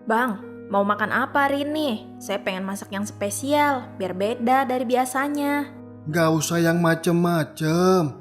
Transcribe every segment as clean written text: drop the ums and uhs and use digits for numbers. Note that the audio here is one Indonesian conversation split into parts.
Bang, mau makan apa hari ini? Saya pengen masak yang spesial, biar beda dari biasanya. Gak usah yang macem-macem.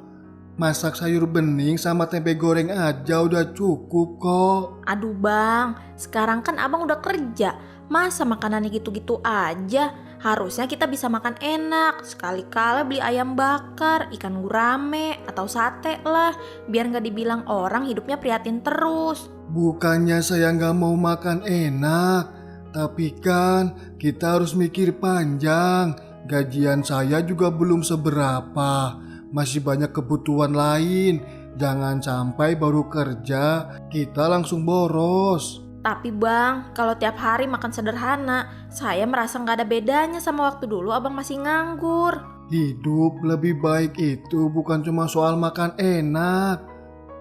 Masak sayur bening sama tempe goreng aja udah cukup kok. Aduh bang, sekarang kan abang udah kerja. Masa makanannya gitu-gitu aja? Harusnya kita bisa makan enak. Sekali-kali beli ayam bakar, ikan gurame, atau sate lah. Biar gak dibilang orang hidupnya prihatin terus. Bukannya saya gak mau makan enak, tapi kan kita harus mikir panjang. Gajian saya juga belum seberapa. Masih banyak kebutuhan lain. Jangan sampai baru kerja kita langsung boros. Tapi bang, kalau tiap hari makan sederhana, saya merasa gak ada bedanya sama waktu dulu abang masih nganggur. Hidup lebih baik itu bukan cuma soal makan enak.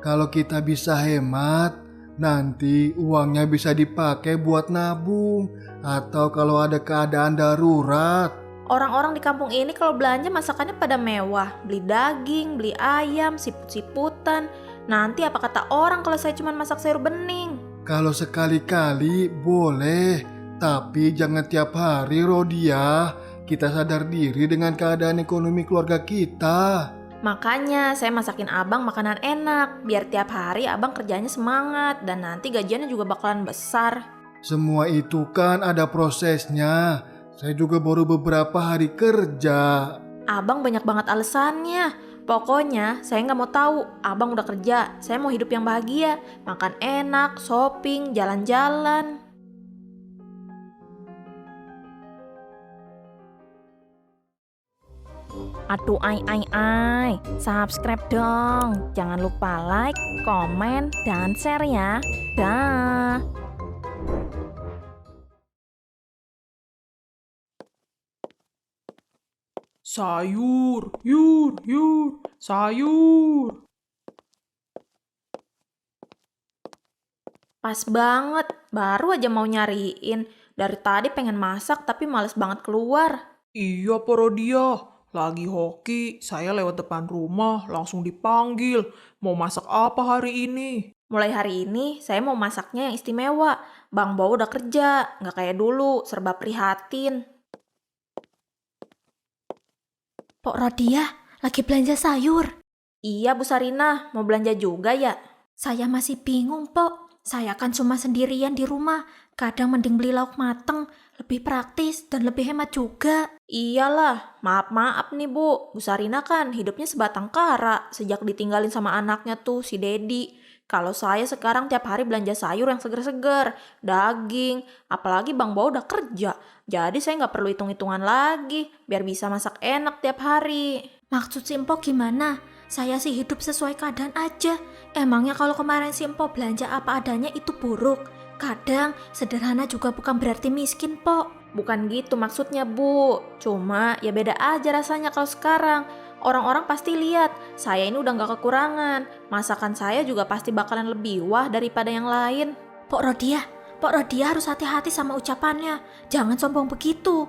Kalau kita bisa hemat, nanti uangnya bisa dipakai buat nabung atau kalau ada keadaan darurat. Orang-orang di kampung ini kalau belanja masakannya pada mewah. Beli daging, beli ayam, siput-siputan. Nanti apa kata orang kalau saya cuma masak sayur bening? Kalau sekali-kali boleh, tapi jangan tiap hari Rodia. Kita sadar diri dengan keadaan ekonomi keluarga kita. Makanya saya masakin abang makanan enak. Biar tiap hari abang kerjanya semangat. Dan nanti gajiannya juga bakalan besar. Semua itu kan ada prosesnya. Saya juga baru beberapa hari kerja. Abang banyak banget alasannya. Pokoknya saya nggak mau tahu. Abang udah kerja. Saya mau hidup yang bahagia. Makan enak, shopping, jalan-jalan. Aduh ai, subscribe dong. Jangan lupa like, komen, dan share ya. Dah. Sayur, yur, sayur. Pas banget, baru aja mau nyariin. Dari tadi pengen masak tapi males banget keluar. Iya, Porodia. Lagi hoki, saya lewat depan rumah, langsung dipanggil. Mau masak apa hari ini? Mulai hari ini saya mau masaknya yang istimewa. Bang Bo udah kerja, nggak kayak dulu, serba prihatin. Pok Rodia, lagi belanja sayur. Iya Bu Sarina, mau belanja juga ya? Saya masih bingung, Pok. Saya kan cuma sendirian di rumah. Kadang mending beli lauk mateng, lebih praktis dan lebih hemat juga. Iyalah, maaf nih Bu. Bu Sarina kan hidupnya sebatang kara sejak ditinggalin sama anaknya tuh si Dedi. Kalau saya sekarang tiap hari belanja sayur yang seger-seger, daging, apalagi Bang Bo udah kerja. Jadi saya nggak perlu hitung-hitungan lagi, biar bisa masak enak tiap hari. Maksud Simpo gimana? Saya sih hidup sesuai keadaan aja. Emangnya kalau kemarin Simpo belanja apa adanya itu buruk? Kadang sederhana juga bukan berarti miskin, Pok. Bukan gitu maksudnya Bu, cuma ya beda aja rasanya kalau sekarang. Orang-orang pasti lihat, saya ini udah gak kekurangan. Masakan saya juga pasti bakalan lebih wah daripada yang lain. Pok Rodia harus hati-hati sama ucapannya. Jangan sombong begitu.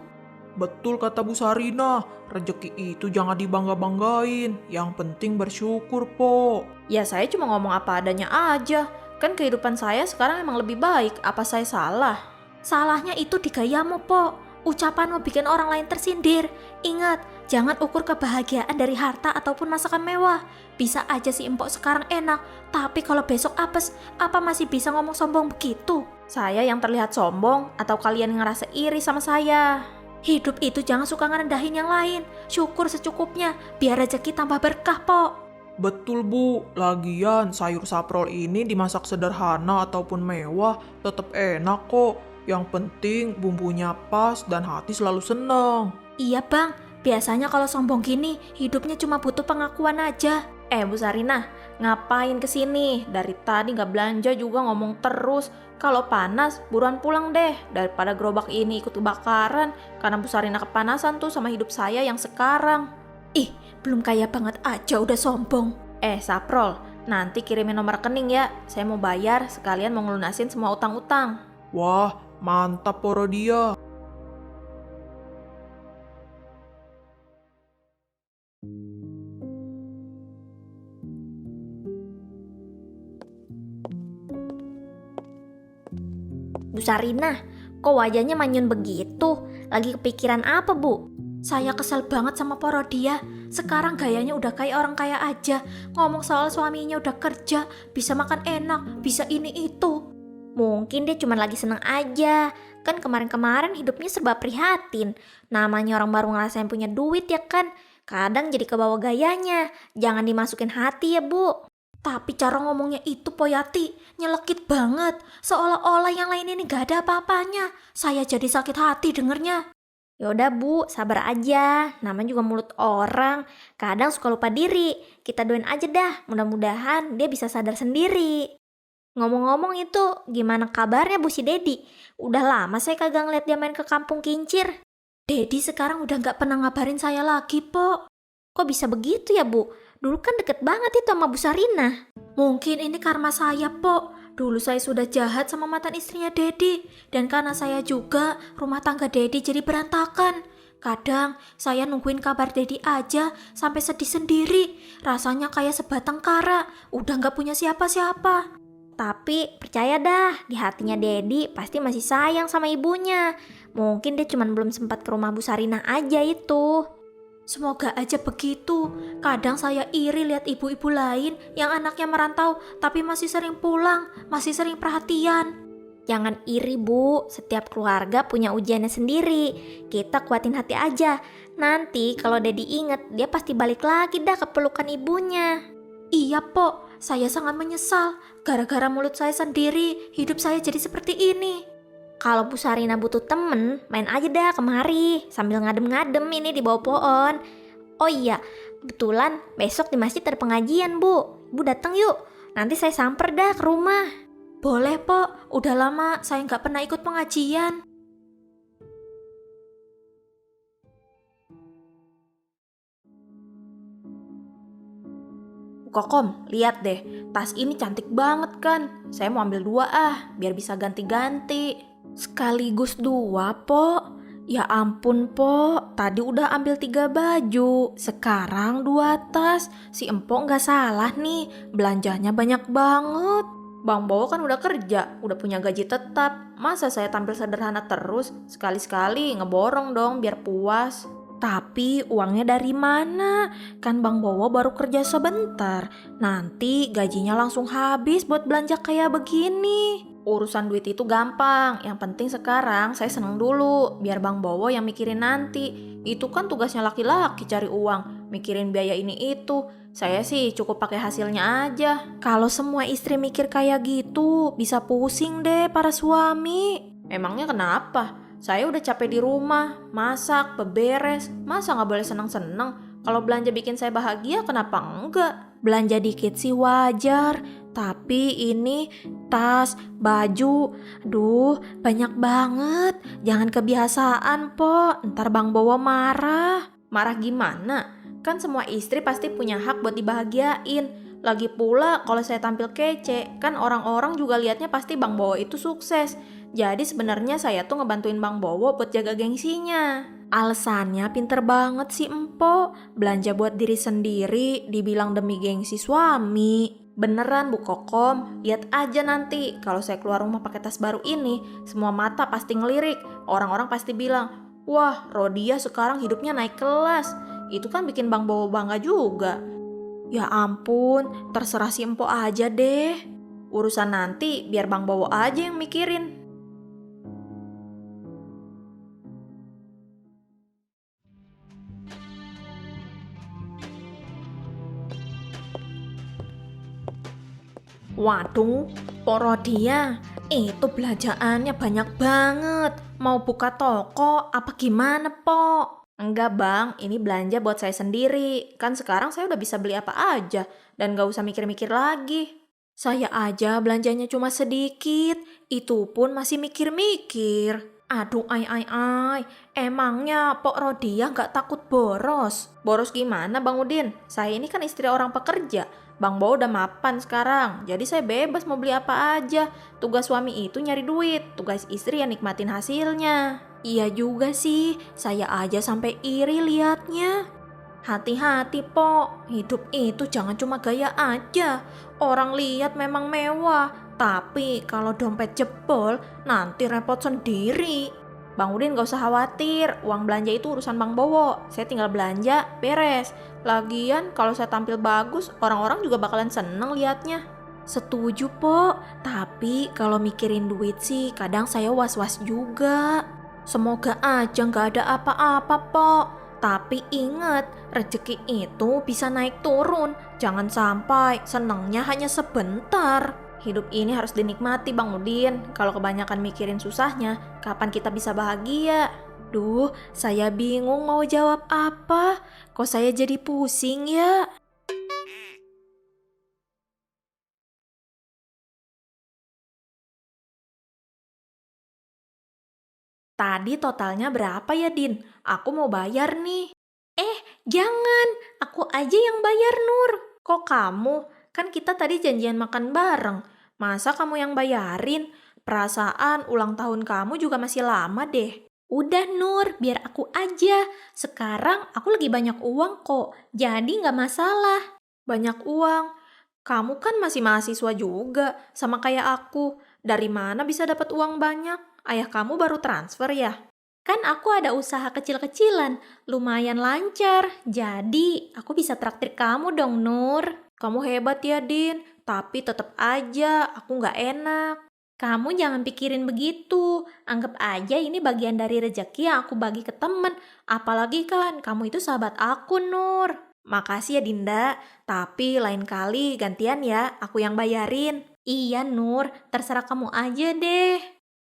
Betul kata Bu Sarina, rejeki itu jangan dibangga-banggain. Yang penting bersyukur, Po. Ya saya cuma ngomong apa adanya aja. Kan kehidupan saya sekarang emang lebih baik, apa saya salah? Salahnya itu di gayamu, Pok. Ucapanmu bikin orang lain tersindir. Ingat, jangan ukur kebahagiaan dari harta ataupun masakan mewah. Bisa aja si empok sekarang enak, tapi kalau besok apes, apa masih bisa ngomong sombong begitu? Saya yang terlihat sombong atau kalian ngerasa iri sama saya? Hidup itu jangan suka ngerendahin yang lain. Syukur secukupnya, biar rezeki tambah berkah, Pok. Betul, Bu. Lagian sayur saprol ini dimasak sederhana ataupun mewah tetap enak kok. Yang penting bumbunya pas dan hati selalu senang. Iya, Bang. Biasanya kalau sombong gini, hidupnya cuma butuh pengakuan aja. Bu Sarina, ngapain kesini? Dari tadi gak belanja juga ngomong terus. Kalau panas, buruan pulang deh. Daripada gerobak ini ikut kebakaran. Karena Bu Sarina kepanasan tuh sama hidup saya yang sekarang. Ih, belum kaya banget aja udah sombong. Saprol, nanti kirimin nomor rekening ya. Saya mau bayar, sekalian mau ngelunasin semua utang-utang. Wah, mantap Porodia. Bu Sarina, kok wajahnya manyun begitu? Lagi kepikiran apa, Bu? Saya kesel banget sama Porodia. Sekarang gayanya udah kayak orang kaya aja. Ngomong soal suaminya udah kerja, bisa makan enak, bisa ini itu. Mungkin dia cuma lagi seneng aja. Kan kemarin-kemarin hidupnya serba prihatin. Namanya orang baru ngerasain punya duit ya kan. Kadang jadi kebawa gayanya. Jangan dimasukin hati ya, Bu. Tapi cara ngomongnya itu Poyati nyelekit banget. Seolah-olah yang lain ini gak ada apa-apanya. Saya jadi sakit hati dengernya. Yaudah Bu, sabar aja. Namanya juga mulut orang. Kadang suka lupa diri. Kita doain aja dah. Mudah-mudahan dia bisa sadar sendiri. Ngomong-ngomong itu, gimana kabarnya Bu si Dedi? Udah lama saya kagak ngeliat dia main ke kampung Kincir. Dedi sekarang udah gak pernah ngabarin saya lagi, Po. Kok bisa begitu ya, Bu? Dulu kan deket banget itu sama Bu Sarina. Mungkin ini karma saya, Po. Dulu saya sudah jahat sama mantan istrinya Dedi. Dan karena saya juga, rumah tangga Dedi jadi berantakan. Kadang saya nungguin kabar Dedi aja sampai sedih sendiri. Rasanya kayak sebatang kara, udah gak punya siapa-siapa. Tapi percaya dah, di hatinya Dedi pasti masih sayang sama ibunya. Mungkin dia cuma belum sempat ke rumah Bu Sarina aja itu. Semoga aja begitu. Kadang saya iri lihat ibu-ibu lain yang anaknya merantau tapi masih sering pulang, masih sering perhatian. Jangan iri, Bu. Setiap keluarga punya ujiannya sendiri. Kita kuatin hati aja. Nanti kalau Dedi inget, dia pasti balik lagi dah ke pelukan ibunya. Iya, Po. Saya sangat menyesal. Gara-gara mulut saya sendiri, hidup saya jadi seperti ini. Kalau Bu Sarina butuh temen, main aja dah kemari sambil ngadem-ngadem ini di bawah pohon. Oh iya, kebetulan besok di masjid ada pengajian, Bu. Bu datang yuk, nanti saya samper dah ke rumah. Boleh, Po. Udah lama saya nggak pernah ikut pengajian. Kokom, lihat deh, tas ini cantik banget kan. Saya mau ambil 2 biar bisa ganti-ganti. Sekaligus 2, Po. Ya ampun, Po. Tadi udah ambil 3 baju. Sekarang 2 tas. Si Empok nggak salah nih. Belanjanya banyak banget. Bang Bowo kan udah kerja, udah punya gaji tetap. Masa saya tampil sederhana terus? Sekali-sekali ngeborong dong biar puas. Tapi uangnya dari mana? Kan Bang Bowo baru kerja sebentar. Nanti gajinya langsung habis buat belanja kayak begini. Urusan duit itu gampang. Yang penting sekarang saya seneng dulu. Biar Bang Bowo yang mikirin nanti. Itu kan tugasnya laki-laki cari uang. Mikirin biaya ini itu. Saya sih cukup pakai hasilnya aja. Kalau semua istri mikir kayak gitu, bisa pusing deh para suami. Emangnya kenapa? Saya udah capek di rumah, masak, beberes. Masa gak boleh seneng-seneng? Kalau belanja bikin saya bahagia, kenapa enggak? Belanja dikit sih wajar. Tapi ini tas, baju, aduh banyak banget. Jangan kebiasaan, Po. Ntar Bang Bowo marah. Marah gimana? Kan semua istri pasti punya hak buat dibahagiain. Lagi pula kalau saya tampil kece, kan orang-orang juga liatnya pasti Bang Bowo itu sukses. Jadi sebenarnya saya tuh ngebantuin Bang Bowo buat jaga gengsinya. Alasannya pinter banget sih Empo. Belanja buat diri sendiri, dibilang demi gengsi suami. Beneran Bu Kokom, lihat aja nanti kalau saya keluar rumah pakai tas baru ini, semua mata pasti ngelirik. Orang-orang pasti bilang, wah Rodia sekarang hidupnya naik kelas. Itu kan bikin Bang Bowo bangga juga. Ya ampun, terserah si Empo aja deh. Urusan nanti biar Bang Bowo aja yang mikirin. Waduh, Pok Rodia, itu belanjaannya banyak banget. Mau buka toko apa gimana, Pok? Enggak bang, ini belanja buat saya sendiri. Kan sekarang saya udah bisa beli apa aja dan gak usah mikir-mikir lagi. Saya aja belanjanya cuma sedikit, itu pun masih mikir-mikir. Aduh ay, emangnya Pok Rodia gak takut boros? Boros gimana Bang Udin? Saya ini kan istri orang pekerja. Bang Bowo udah mapan sekarang, jadi saya bebas mau beli apa aja. Tugas suami itu nyari duit, tugas istri yang nikmatin hasilnya. Iya juga sih, saya aja sampai iri liatnya. Hati-hati Pok, hidup itu jangan cuma gaya aja. Orang lihat memang mewah, Tapi kalau dompet jebol, nanti repot sendiri. Bang Udin gak usah khawatir, uang belanja itu urusan Bang Bowo. Saya tinggal belanja, beres. Lagian kalau saya tampil bagus, orang-orang juga bakalan seneng liatnya. Setuju, Po. Tapi kalau mikirin duit sih, kadang saya was-was juga. Semoga aja gak ada apa-apa, Po. Tapi ingat, rezeki itu bisa naik turun. Jangan sampai senengnya hanya sebentar. Hidup ini harus dinikmati, Bang Udin. Kalau kebanyakan mikirin susahnya, kapan kita bisa bahagia? Duh, saya bingung mau jawab apa. Kok saya jadi pusing ya? Tadi totalnya berapa ya, Din? Aku mau bayar nih. Jangan, aku aja yang bayar, Nur. Kok kamu? Kan kita tadi janjian makan bareng. Masa kamu yang bayarin? Perasaan ulang tahun kamu juga masih lama deh. Udah, Nur, biar aku aja. Sekarang aku lagi banyak uang kok, jadi nggak masalah. Banyak uang. Kamu kan masih mahasiswa juga, sama kayak aku. Dari mana bisa dapat uang banyak? Ayah kamu baru transfer ya? Kan aku ada usaha kecil-kecilan, lumayan lancar. Jadi aku bisa traktir kamu dong, Nur. Kamu hebat ya, Din. Tapi tetap aja aku nggak enak. Kamu jangan pikirin begitu. Anggap aja ini bagian dari rezeki yang aku bagi ke temen. Apalagi kan kamu itu sahabat aku, Nur. Makasih ya, Dinda. Tapi lain kali gantian ya, aku yang bayarin. Iya, Nur, terserah kamu aja deh.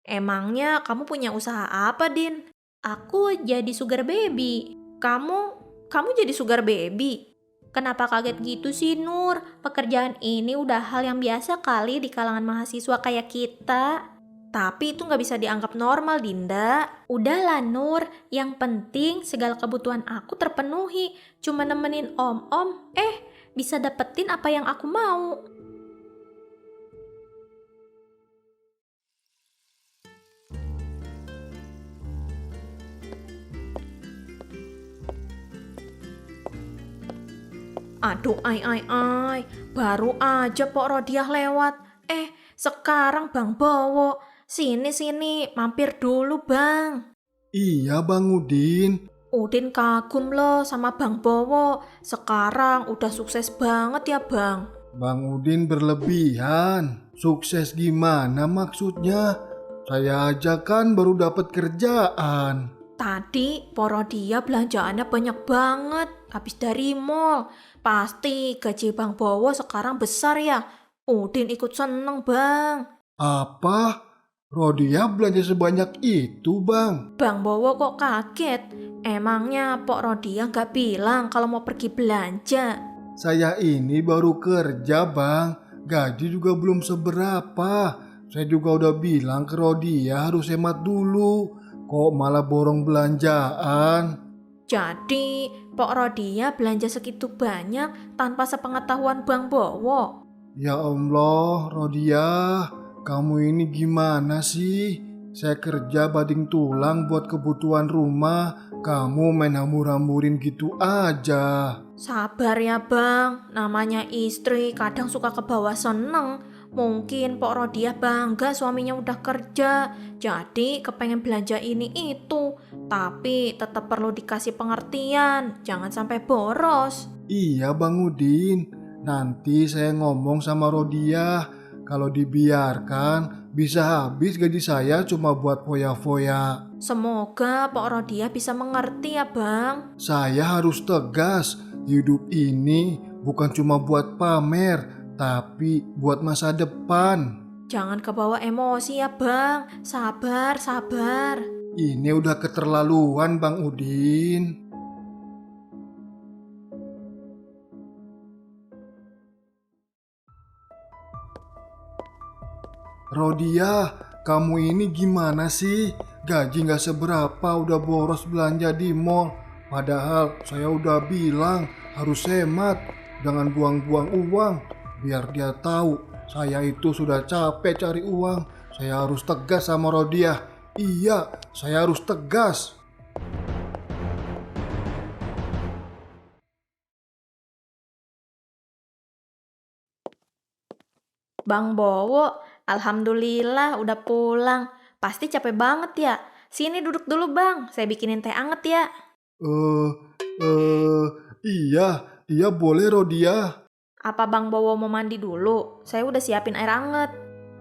Emangnya kamu punya usaha apa, Din? Aku jadi sugar baby. Kamu jadi sugar baby? Kenapa kaget gitu sih, Nur? Pekerjaan ini udah hal yang biasa kali di kalangan mahasiswa kayak kita. Tapi itu nggak bisa dianggap normal, Dinda. Udahlah, Nur. Yang penting segala kebutuhan aku terpenuhi. Cuma nemenin om-om, bisa dapetin apa yang aku mau. Aduh, baru aja Pok Rodiah lewat. Sekarang Bang Bowo. Sini, mampir dulu, Bang. Iya Bang Udin. Udin kagum loh sama Bang Bowo. Sekarang udah sukses banget ya, Bang. Bang Udin berlebihan. Sukses gimana maksudnya? Saya aja kan baru dapat kerjaan. Tadi Pok Rodiah belanjaannya banyak banget. Habis dari mall. Pasti gaji Bang Bowo sekarang besar ya. Udin ikut seneng, Bang. Apa? Rodia belanja sebanyak itu, Bang? Bang Bowo kok kaget? Emangnya Pok Rodiah nggak bilang kalau mau pergi belanja? Saya ini baru kerja, Bang. Gaji juga belum seberapa. Saya juga udah bilang ke Rodia harus hemat dulu. Kok malah borong belanjaan? Jadi Pok Rodiah belanja segitu banyak tanpa sepengetahuan Bang Bowo? Ya Allah, Rodia, kamu ini gimana sih? Saya kerja bading tulang buat kebutuhan rumah, kamu main hamur-hamurin gitu aja. Sabar ya Bang, namanya istri kadang suka kebawa seneng. Mungkin Pok Rodiah bangga suaminya udah kerja, jadi kepengen belanja ini itu. Tapi tetap perlu dikasih pengertian, jangan sampai boros. Iya Bang Udin, nanti saya ngomong sama Rodia. Kalau dibiarkan, bisa habis gaji saya cuma buat foya-foya. Semoga Pok Rodiah bisa mengerti ya Bang. Saya harus tegas, hidup ini bukan cuma buat pamer, tapi buat masa depan. Jangan kebawa emosi ya Bang, sabar. Ini udah keterlaluan Bang Udin. Rodia, kamu ini gimana sih? Gaji gak seberapa udah boros belanja di mall. Padahal saya udah bilang harus hemat, jangan buang-buang uang. Biar dia tahu saya itu sudah capek cari uang. Saya harus tegas sama Rodia. Iya, saya harus tegas. Bang Bowo, Alhamdulillah udah pulang. Pasti capek banget ya. Sini duduk dulu bang, saya bikinin teh anget ya. Eh, iya boleh Rodia. Apa bang Bowo mau mandi dulu? Saya udah siapin air anget.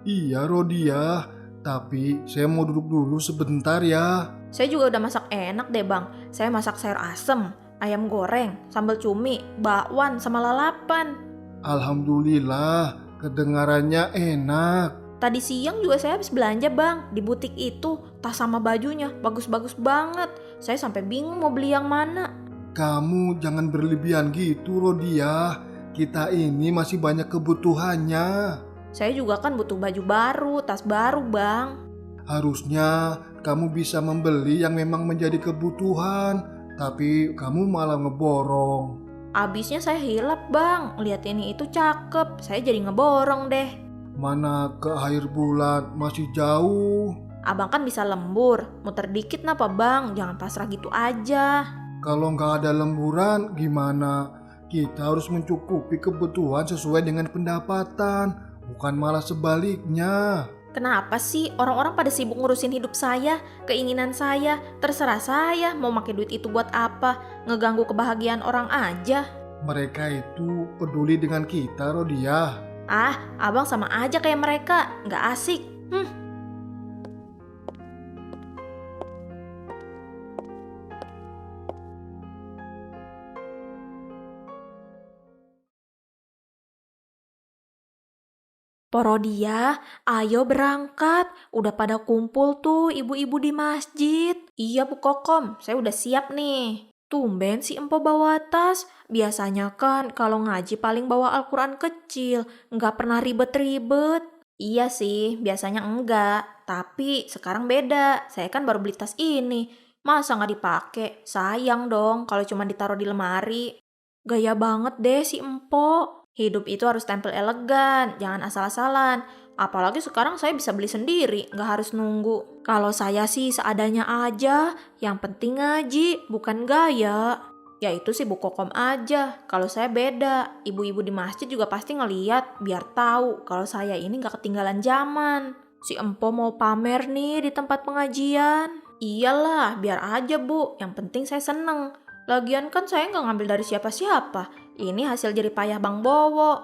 Iya Rodia, tapi saya mau duduk dulu sebentar ya. Saya juga udah masak enak deh bang. Saya masak sayur asem, ayam goreng, sambal cumi, bakwan, sama lalapan. Alhamdulillah, kedengarannya enak. Tadi siang juga saya habis belanja bang. Di butik itu, tas sama bajunya bagus-bagus banget. Saya sampai bingung mau beli yang mana. Kamu jangan berlebihan gitu Rodia. Kita ini masih banyak kebutuhannya. Saya juga kan butuh baju baru, tas baru bang. Harusnya kamu bisa membeli yang memang menjadi kebutuhan, tapi kamu malah ngeborong. Abisnya saya hilap bang. Lihat ini itu cakep. Saya jadi ngeborong deh. Mana ke akhir bulan masih jauh. Abang kan bisa lembur. Muter dikit napa bang? Jangan pasrah gitu aja. Kalau nggak ada lemburan gimana? Kita harus mencukupi kebutuhan sesuai dengan pendapatan, bukan malah sebaliknya. Kenapa sih orang-orang pada sibuk ngurusin hidup saya, keinginan saya, terserah saya mau pakai duit itu buat apa, ngeganggu kebahagiaan orang aja. Mereka itu peduli dengan kita, Rodia. Ah, abang sama aja kayak mereka, nggak asik. Porodia, ayo berangkat. Udah pada kumpul tuh ibu-ibu di masjid. Iya Bu Kokom, saya udah siap nih. Tumben si Empo bawa tas. Biasanya kan kalau ngaji paling bawa Al-Quran kecil. Nggak pernah ribet-ribet. Iya sih, biasanya enggak. Tapi sekarang beda. Saya kan baru beli tas ini. Masa nggak dipakai? Sayang dong kalau cuma ditaruh di lemari. Gaya banget deh si Empo. Hidup itu harus tampil elegan, jangan asal-asalan. Apalagi sekarang saya bisa beli sendiri, nggak harus nunggu. Kalau saya sih seadanya aja, yang penting ngaji, bukan gaya. Ya itu sih Bu Kokom aja, kalau saya beda. Ibu-ibu di masjid juga pasti ngeliat, biar tahu kalau saya ini nggak ketinggalan zaman. Si Empo mau pamer nih di tempat pengajian. Iyalah, biar aja Bu, yang penting saya seneng. Lagian kan saya nggak ngambil dari siapa-siapa. Ini hasil jerih payah Bang Bowo.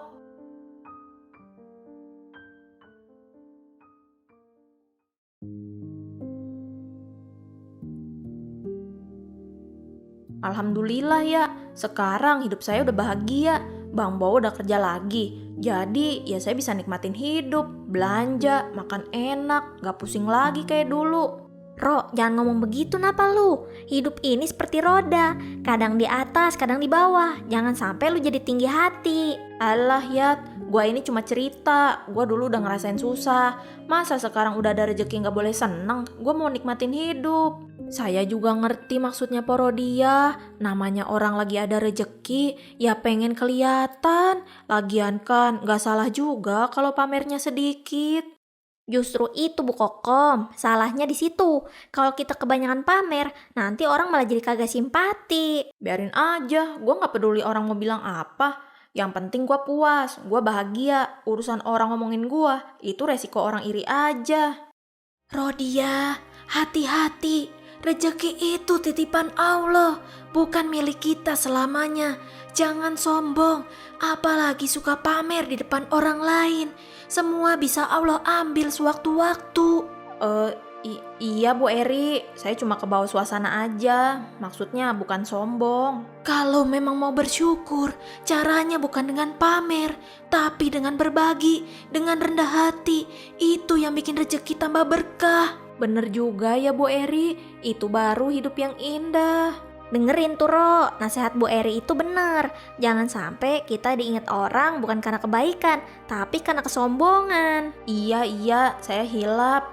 Alhamdulillah ya, sekarang hidup saya udah bahagia. Bang Bowo udah kerja lagi. Jadi ya saya bisa nikmatin hidup, belanja, makan enak, gak pusing lagi kayak dulu. Ro, jangan ngomong begitu napa lu? Hidup ini seperti roda, kadang di atas, kadang di bawah. Jangan sampai lu jadi tinggi hati. Alah Yat, gua ini cuma cerita. Gua dulu udah ngerasain susah. Masa sekarang udah ada rezeki gak boleh seneng? Gua mau nikmatin hidup. Saya juga ngerti maksudnya Porodia. Namanya orang lagi ada rezeki, ya pengen kelihatan. Lagian kan gak salah juga kalau pamernya sedikit. Justru itu Bu Kokom, salahnya di situ. Kalau kita kebanyakan pamer, nanti orang malah jadi kagak simpati. Biarin aja, gue gak peduli orang mau bilang apa. Yang penting gue puas, gue bahagia. Urusan orang ngomongin gue, itu resiko orang iri aja. Rodia, hati-hati. Rezeki itu titipan Allah, bukan milik kita selamanya. Jangan sombong, apalagi suka pamer di depan orang lain. Semua bisa Allah ambil sewaktu-waktu. Iya Bu Eri, saya cuma kebawa suasana aja. Maksudnya bukan sombong. Kalau memang mau bersyukur, caranya bukan dengan pamer, tapi dengan berbagi, dengan rendah hati. Itu yang bikin rezeki tambah berkah. Bener juga ya Bu Eri, itu baru hidup yang indah. Dengerin tuh Ro, nasihat Bu Eri itu bener. Jangan sampai kita diingat orang bukan karena kebaikan, tapi karena kesombongan. Iya, saya hilap.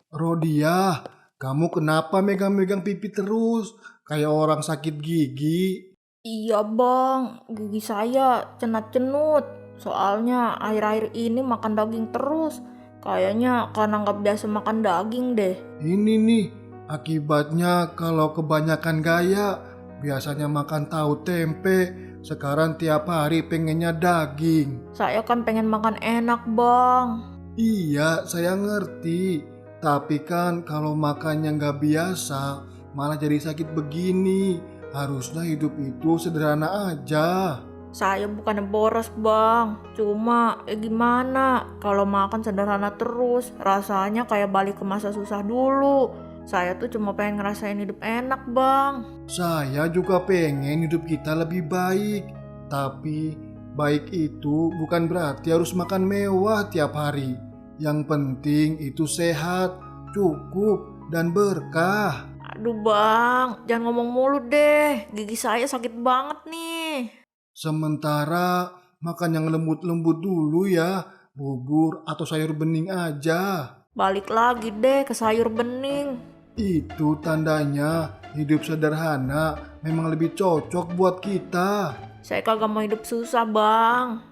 Rodia, kamu kenapa megang-megang pipi terus? Kayak orang sakit gigi. Iya bang, gigi saya cenat-cenut. Soalnya akhir-akhir ini makan daging terus. Kayaknya karena nggak biasa makan daging deh. Ini nih, akibatnya kalau kebanyakan gaya, Biasanya makan tahu tempe, sekarang tiap hari pengennya daging. Saya kan pengen makan enak, Bang. Iya, saya ngerti. Tapi kan kalau makannya nggak biasa, malah jadi sakit begini. Harusnya hidup itu sederhana aja. Saya bukannya boros, Bang. Cuma, gimana? Kalau makan sederhana terus, rasanya kayak balik ke masa susah dulu. Saya tuh cuma pengen ngerasain hidup enak, Bang. Saya juga pengen hidup kita lebih baik. Tapi baik itu bukan berarti harus makan mewah tiap hari. Yang penting itu sehat, cukup, dan berkah. Aduh, Bang. Jangan ngomong mulu deh. Gigi saya sakit banget nih. Sementara makan yang lembut-lembut dulu ya, bubur atau sayur bening aja. Balik lagi deh ke sayur bening. Itu tandanya hidup sederhana memang lebih cocok buat kita. Saya kagak mau hidup susah, Bang.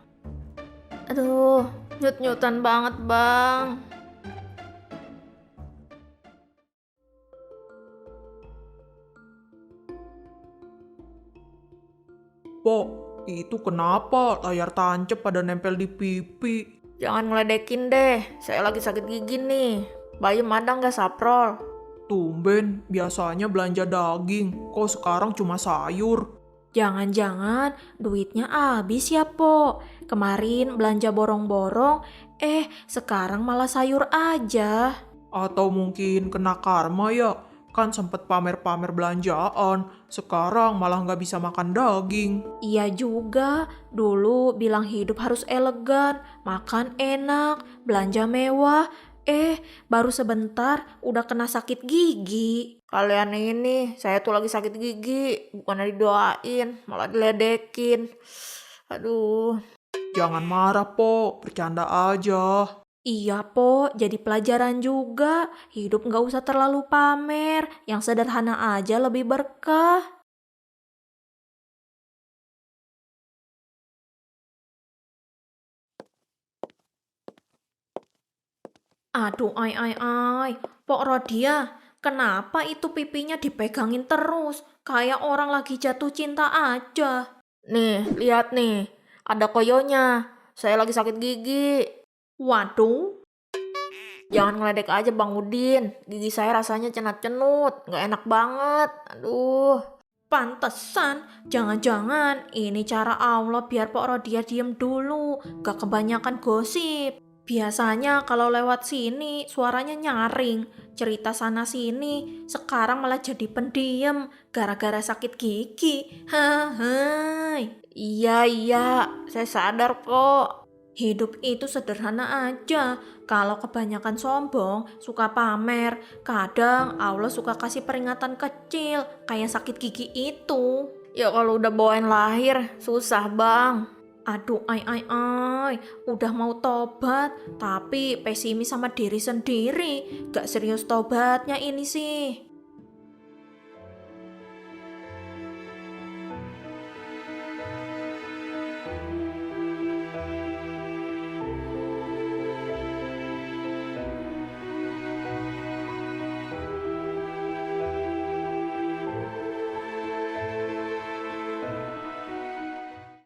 Aduh, nyut-nyutan banget, Bang. Pok, itu kenapa layar tancap pada nempel di pipi? Jangan ngeledekin deh. Saya lagi sakit gigi nih. Bayem ada nggak saprol? Tumben, biasanya belanja daging, kok sekarang cuma sayur? Jangan-jangan duitnya habis ya, Po. Kemarin belanja borong-borong, sekarang malah sayur aja. Atau mungkin kena karma ya? Kan sempet pamer-pamer belanjaan, sekarang malah nggak bisa makan daging. Iya juga, dulu bilang hidup harus elegan, makan enak, belanja mewah. Baru sebentar udah kena sakit gigi. Kalian ini, saya tuh lagi sakit gigi. Bukannya didoain, malah diledekin. Aduh. Jangan marah, Po. Bercanda aja. Iya, Po, jadi pelajaran juga. Hidup nggak usah terlalu pamer, yang sederhana aja lebih berkah. Aduh, Pok Rodia, kenapa itu pipinya dipegangin terus? Kayak orang lagi jatuh cinta aja. Nih, lihat nih. Ada koyonya. Saya lagi sakit gigi. Waduh, Jangan ngeledek aja, Bang Udin. Gigi saya rasanya cenut-cenut. Nggak enak banget. Aduh. pantesan. Jangan-jangan ini cara Allah biar Pok Rodia diem dulu, gak kebanyakan gosip. Biasanya kalau lewat sini suaranya nyaring, cerita sana sini, sekarang malah jadi pendiam gara-gara sakit gigi. Hai. Iya. Saya sadar kok. Hidup itu sederhana aja. Kalau kebanyakan sombong, suka pamer, kadang Allah suka kasih peringatan kecil, kayak sakit gigi itu. Ya kalau udah bawain lahir, susah, Bang. Aduh, udah mau tobat, tapi pesimis sama diri sendiri. Gak serius tobatnya ini sih.